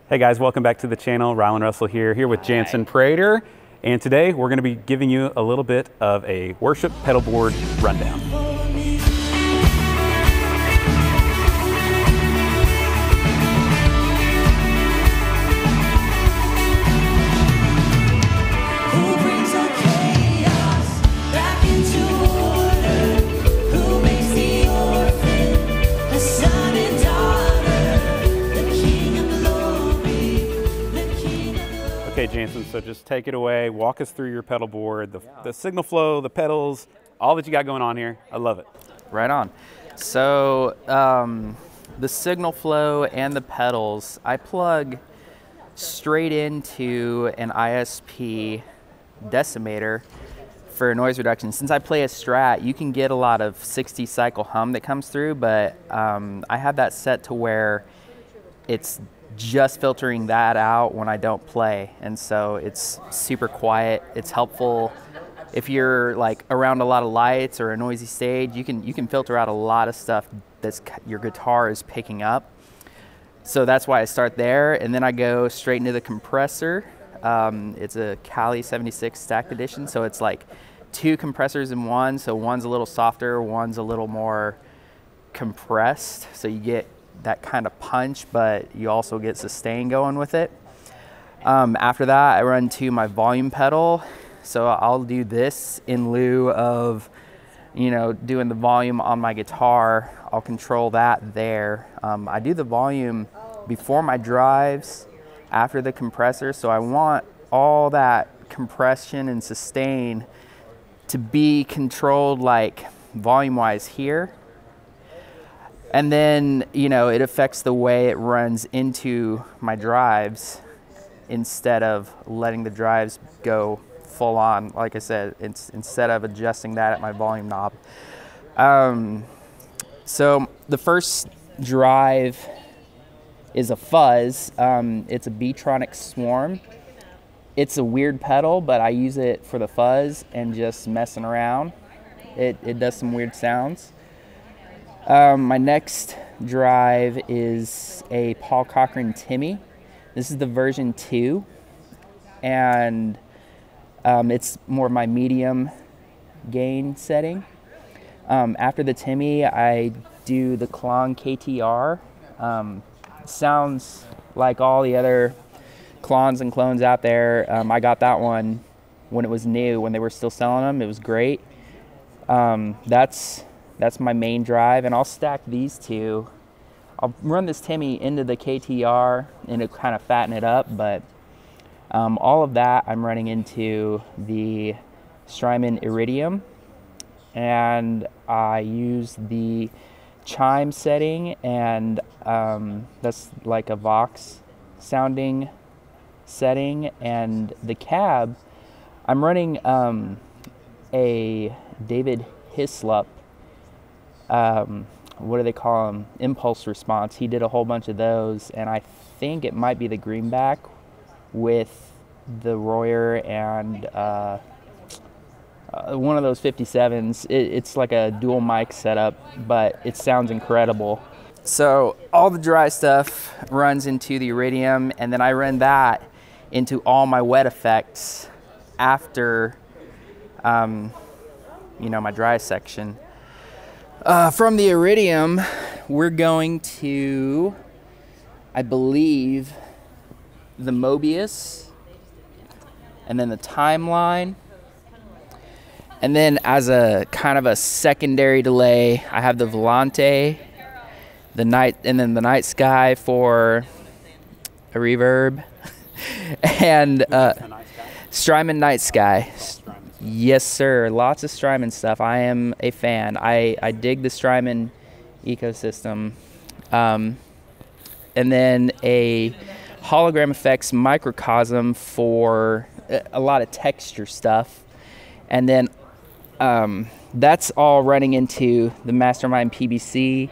Hey guys, welcome back to the channel. Rylan Russell here with Jantzen Praytor, and today we're going to be giving you a little bit of a worship pedalboard rundown. Okay, Jantzen, so just take it away. Walk us through your pedal board, the signal flow, the pedals, all that you got going on here. I love it. Right on. So the signal flow and the pedals, I plug straight into an ISP decimator for noise reduction. Since I play a Strat, you can get a lot of 60 cycle hum that comes through, but I have that set to where it's just filtering that out when I don't play, and so it's super quiet. It's helpful if you're like around a lot of lights or a noisy stage. You can filter out a lot of stuff that's your guitar is picking up. So that's why I start there, and then I go straight into the compressor. It's a Kali 76 stacked edition, so it's like two compressors in one. So one's a little softer, one's a little more compressed, so you get that kind of punch, but you also get sustain going with it. After that, I run to my volume pedal. So I'll do this in lieu of, doing the volume on my guitar. I'll control that there. I do the volume before my drives, after the compressor. So I want all that compression and sustain to be controlled like volume-wise here. And then, it affects the way it runs into my drives instead of letting the drives go full on. Like I said, instead of adjusting that at my volume knob. So the first drive is a fuzz. It's a B-Tronic Swarm. It's a weird pedal, but I use it for the fuzz and just messing around. It does some weird sounds. My next drive is a Paul Cochran Timmy. This is the version 2, and it's more my medium gain setting. After the Timmy, I do the Klon KTR. Sounds like all the other Klons and clones out there. I got that one when it was new, when they were still selling them. It was great. That's my main drive, and I'll stack these two. I'll run this Timmy into the KTR and to kind of fatten it up, but all of that I'm running into the Strymon Iridium, and I use the chime setting, and that's like a Vox sounding setting, and the cab, I'm running a David Hislop, what do they call them? Impulse response. He did a whole bunch of those, and I think it might be the greenback with the Royer and one of those 57s. It's like a dual mic setup, but it sounds incredible. So all the dry stuff runs into the Iridium, and then I run that into all my wet effects after my dry section. From the Iridium, we're going to, I believe, the Mobius, and then the Timeline, and then as a kind of a secondary delay, I have the Volante, the Night, and then the Night Sky for a reverb, and Strymon Night Sky. Yes, sir. Lots of Strymon stuff. I am a fan. I dig the Strymon ecosystem. And then a Hologram Effects Microcosm for a lot of texture stuff. And then that's all running into the Mastermind PBC.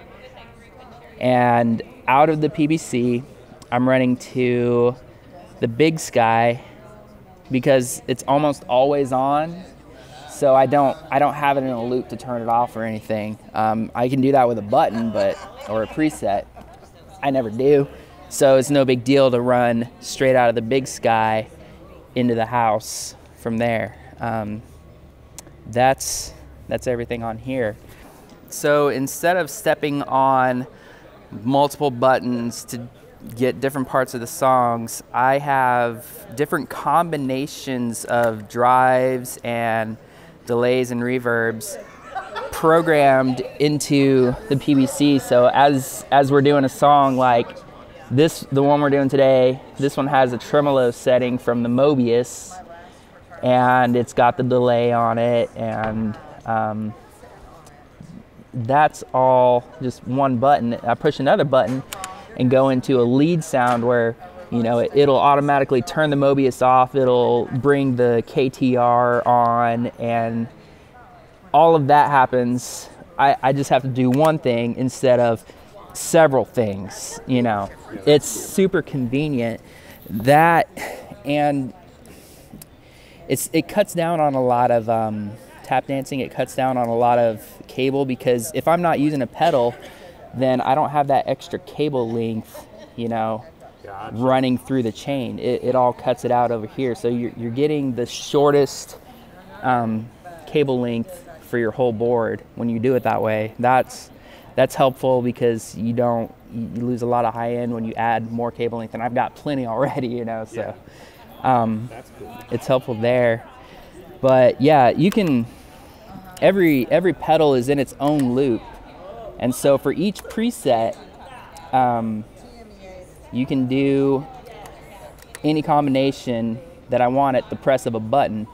And out of the PBC, I'm running to the Big Sky, because it's almost always on, so I don't have it in a loop to turn it off or anything. I can do that with a button, or a preset. I never do. So it's no big deal to run straight out of the big sky into the house from there. That's everything on here. So instead of stepping on multiple buttons to get different parts of the songs, I have different combinations of drives and delays and reverbs programmed into the PBC. So as we're doing a song like this, the one we're doing today, this one has a tremolo setting from the Mobius, and it's got the delay on it, and that's all just one button. I push another button and go into a lead sound where, you know, it'll automatically turn the Mobius off, it'll bring the KTR on, and all of that happens. I just have to do one thing instead of several things, you know. It's super convenient. That, and it cuts down on a lot of tap dancing. It cuts down on a lot of cable, because if I'm not using a pedal, then I don't have that extra cable length, you know, gotcha, running through the chain. It all cuts it out over here. So you're getting the shortest cable length for your whole board when you do it that way. That's helpful, because you lose a lot of high end when you add more cable length, and I've got plenty already, you know, so that's cool. It's helpful there. But yeah, you can, every pedal is in its own loop. And so for each preset, you can do any combination that I want at the press of a button.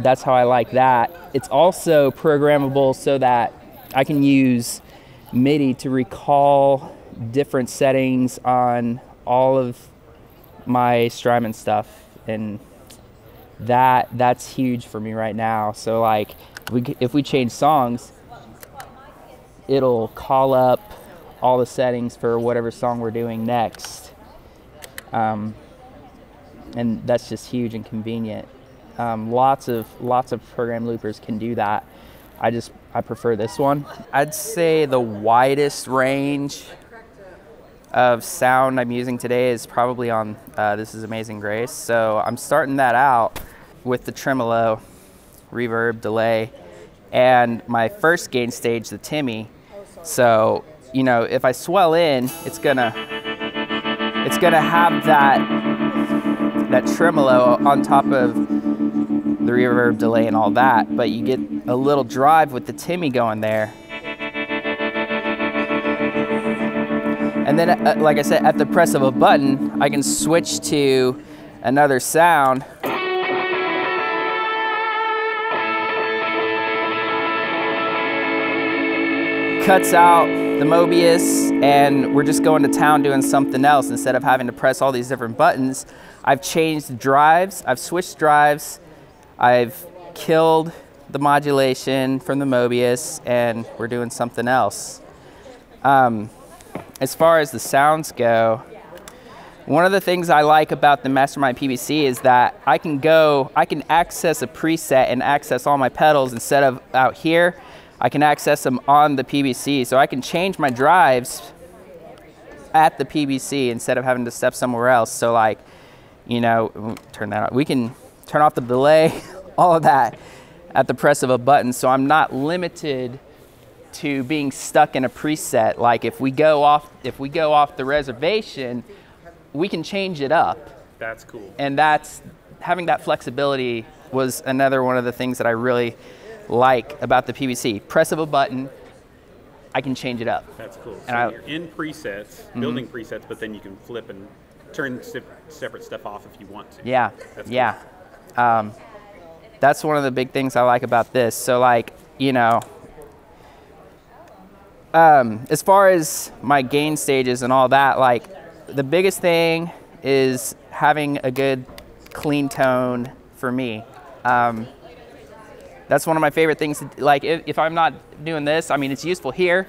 That's how I like that. It's also programmable so that I can use MIDI to recall different settings on all of my Strymon stuff, and that's huge for me right now. So like, if we change songs, it'll call up all the settings for whatever song we're doing next, and that's just huge and convenient. Lots of program loopers can do that. I prefer this one. I'd say the widest range of sound I'm using today is probably on This Is Amazing Grace. So I'm starting that out with the tremolo, reverb, delay, and my first gain stage, the Timmy. So, you know, if I swell in, it's gonna have that tremolo on top of the reverb, delay, and all that, but you get a little drive with the Timmy going there. And then, like I said, at the press of a button, I can switch to another sound. Cuts out the Mobius, and we're just going to town doing something else. Instead of having to press all these different buttons, I've changed drives, I've switched drives, I've killed the modulation from the Mobius, and we're doing something else. As far as the sounds go, one of the things I like about the Mastermind PBC is that I can access a preset and access all my pedals instead of out here. I can access them on the PBC, so I can change my drives at the PBC instead of having to step somewhere else. So like, you know, turn that on. We can turn off the delay, all of that at the press of a button, so I'm not limited to being stuck in a preset. Like if we go off the reservation, we can change it up. That's cool. And having that flexibility was another one of the things that I really like about the PBC. Press of a button, I can change it up. That's cool. So you're in presets, building presets, but then you can flip and turn separate stuff off if you want to. Yeah, that's cool. Yeah. That's one of the big things I like about this. So like, you know, as far as my gain stages and all that, like the biggest thing is having a good clean tone for me. That's one of my favorite things. Like if I'm not doing this, I mean, it's useful here,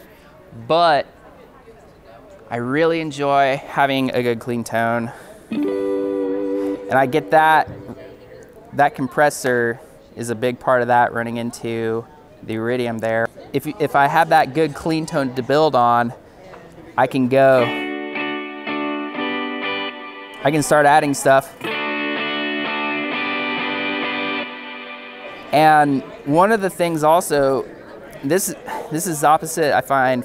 but I really enjoy having a good clean tone. And I get that compressor is a big part of that, running into the Iridium there. If I have that good clean tone to build on, I can go I can start adding stuff. And one of the things also, this is opposite, I find,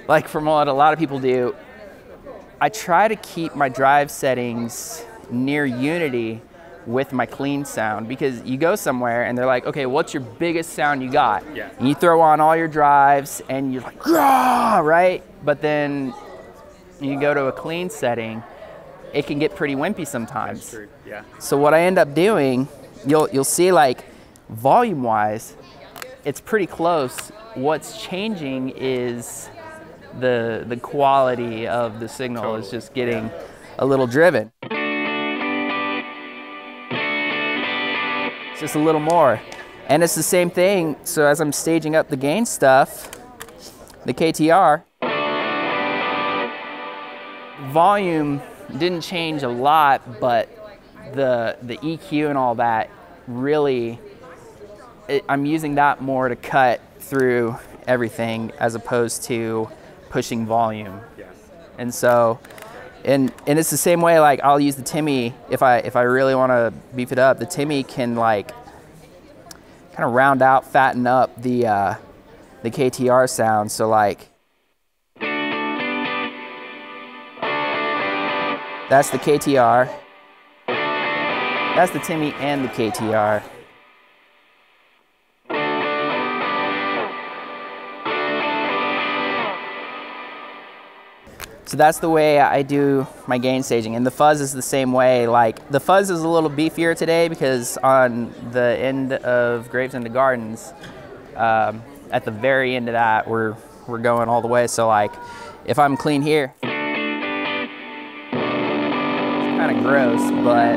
like from what a lot of people do. I try to keep my drive settings near unity with my clean sound, because you go somewhere and they're like, okay, what's your biggest sound you got? Yeah. And you throw on all your drives and you're like, Grah! Right? But then you go to a clean setting, it can get pretty wimpy sometimes. That's true. Yeah. So what I end up doing, you'll see, like, volume-wise, it's pretty close. What's changing is the quality of the signal. Totally. Is just getting a little driven. It's just a little more. And it's the same thing, so as I'm staging up the gain stuff, the KTR, volume didn't change a lot, but the EQ and all that really, I'm using that more to cut through everything as opposed to pushing volume. Yes. And so, and it's the same way, like I'll use the Timmy, if I really want to beef it up, the Timmy can like kind of round out, fatten up the KTR sound. So like, that's the KTR, that's the Timmy and the KTR. So that's the way I do my gain staging. And the fuzz is the same way. Like, the fuzz is a little beefier today because on the end of Gravesend Gardens, at the very end of that, we're going all the way. So like, if I'm clean here, it's kind of gross, but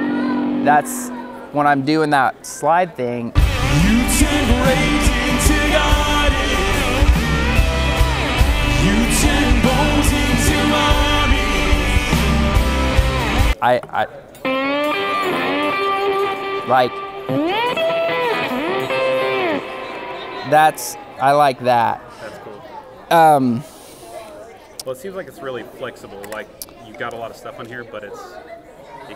that's when I'm doing that slide thing. You turn rage into garden. You turn bones into armies. I like, I like that. That's cool. Well, it seems like it's really flexible. Like, you've got a lot of stuff on here, but it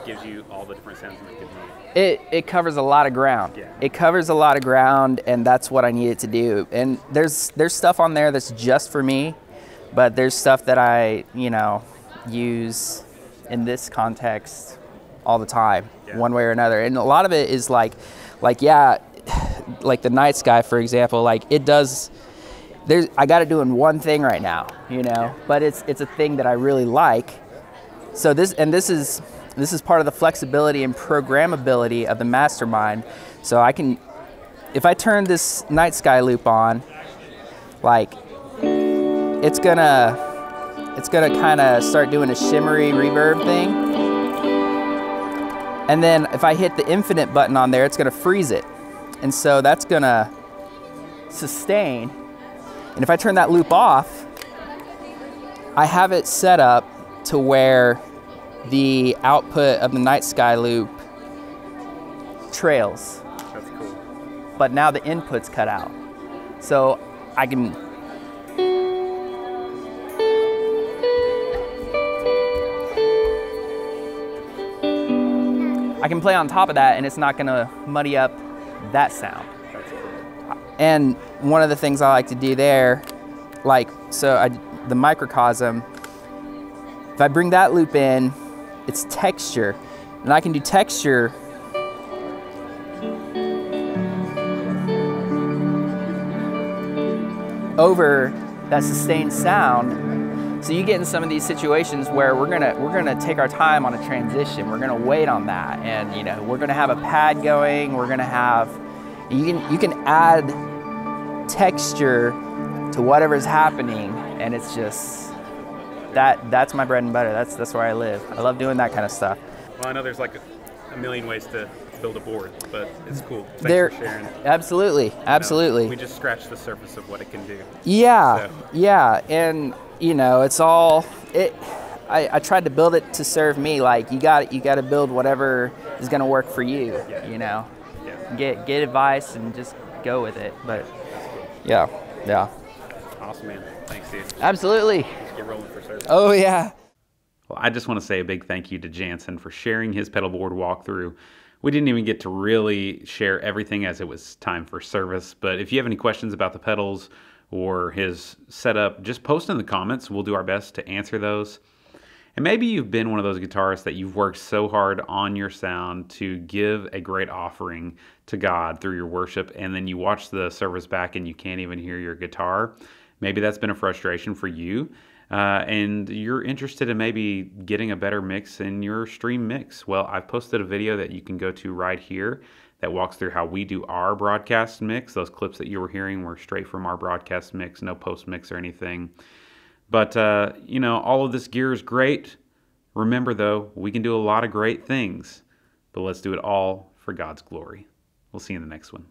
gives you all the different sounds you could need. It covers a lot of ground. Yeah. It covers a lot of ground, and that's what I need it to do. And there's stuff on there that's just for me, but there's stuff that I, use in this context all the time, yeah. One way or another. And a lot of it is like yeah, like the Night Sky, for example, like it does, I got it doing one thing right now, Yeah. but it's a thing that I really like. So this is part of the flexibility and programmability of the Mastermind. So I can, if I turn this Night Sky loop on, like, it's gonna kind of start doing a shimmery reverb thing. And then if I hit the infinite button on there, it's gonna freeze it. And so that's gonna sustain. And if I turn that loop off, I have it set up to where the output of the Night Sky loop trails. That's cool. But now the input's cut out. So I can play on top of that, and it's not gonna muddy up that sound. That's cool. And one of the things I like to do there, like, the Microcosm, if I bring that loop in, it's texture, and I can do texture over that sustained sound. So you get in some of these situations where we're gonna take our time on a transition. We're gonna wait on that, and we're gonna have a pad going. We're gonna have, you can add texture to whatever's happening, and it's just that's my bread and butter. That's where I live. I love doing that kind of stuff. Well, I know there's like a million ways to build a board, but it's cool. Thanks for sharing. Absolutely. We just scratched the surface of what it can do. Yeah, so. Yeah, and it's all I tried to build it to serve me. Like, you got to build whatever is going to work for you. Yeah. Yeah. Get advice and just go with it. But yeah. Awesome, man. Thanks, dude. Absolutely. Get rolling for service. Oh yeah. Well, I just want to say a big thank you to Jantzen for sharing his pedalboard walkthrough. We didn't even get to really share everything as it was time for service, but if you have any questions about the pedals or his setup, just post in the comments. We'll do our best to answer those. And maybe you've been one of those guitarists that you've worked so hard on your sound to give a great offering to God through your worship, and then you watch the service back and you can't even hear your guitar. Maybe that's been a frustration for you, and you're interested in maybe getting a better mix in your stream mix. Well, I've posted a video that you can go to right here that walks through how we do our broadcast mix. Those clips that you were hearing were straight from our broadcast mix, no post mix or anything. But, all of this gear is great. Remember, though, we can do a lot of great things, but let's do it all for God's glory. We'll see you in the next one.